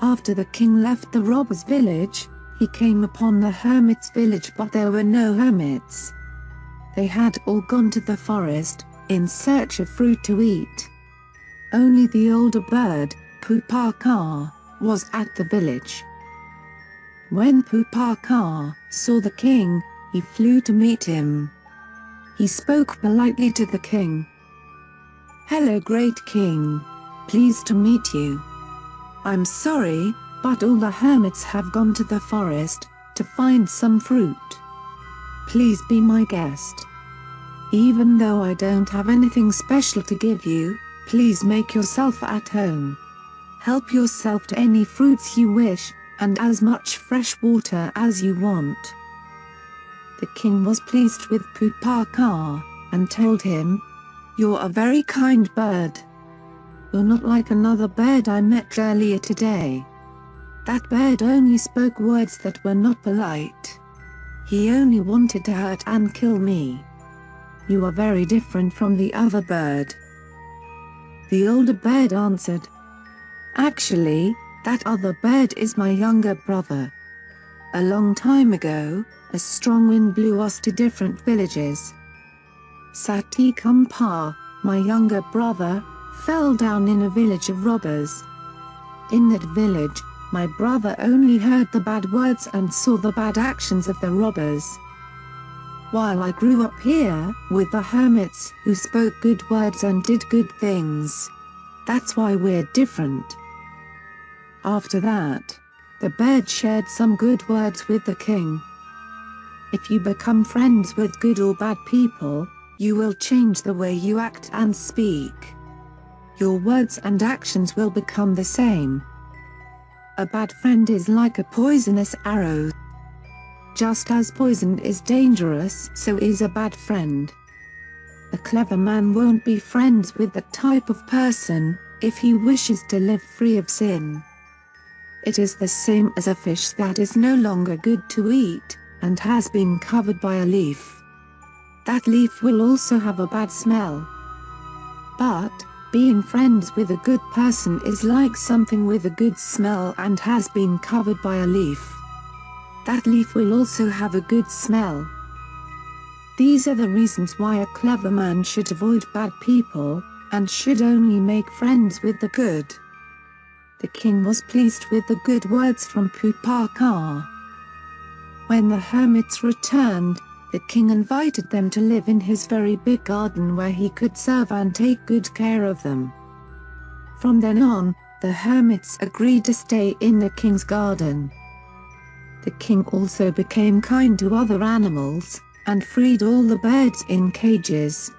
After the king left the robbers' village, he came upon the hermits' village, but there were no hermits. They had all gone to the forest, in search of fruit to eat. Only the older bird, Pupaka, was at the village. When Pupaka saw the king, he flew to meet him. He spoke politely to the king. "Hello, great king. Pleased to meet you. I'm sorry, but all the hermits have gone to the forest to find some fruit. Please be my guest. Even though I don't have anything special to give you, please make yourself at home. Help yourself to any fruits you wish, and as much fresh water as you want." The king was pleased with Pupaka, and told him, "You're a very kind bird. You're not like another bird I met earlier today. That bird only spoke words that were not polite. He only wanted to hurt and kill me. You are very different from the other bird." The older bird answered, "Actually, that other bird is my younger brother. A long time ago, a strong wind blew us to different villages. Satikampa, my younger brother, fell down in a village of robbers. In that village, my brother only heard the bad words and saw the bad actions of the robbers. While I grew up here, with the hermits who spoke good words and did good things. That's why we're different." After that, the bird shared some good words with the king. If you become friends with good or bad people, you will change the way you act and speak. Your words and actions will become the same. A bad friend is like a poisonous arrow. Just as poison is dangerous, so is a bad friend. A clever man won't be friends with that type of person, if he wishes to live free of sin. It is the same as a fish that is no longer good to eat, and has been covered by a leaf. That leaf will also have a bad smell. But, being friends with a good person is like something with a good smell and has been covered by a leaf. That leaf will also have a good smell. These are the reasons why a clever man should avoid bad people, and should only make friends with the good. The king was pleased with the good words from Pupaka. When the hermits returned, the king invited them to live in his very big garden where he could serve and take good care of them. From then on, the hermits agreed to stay in the king's garden. The king also became kind to other animals, and freed all the birds in cages.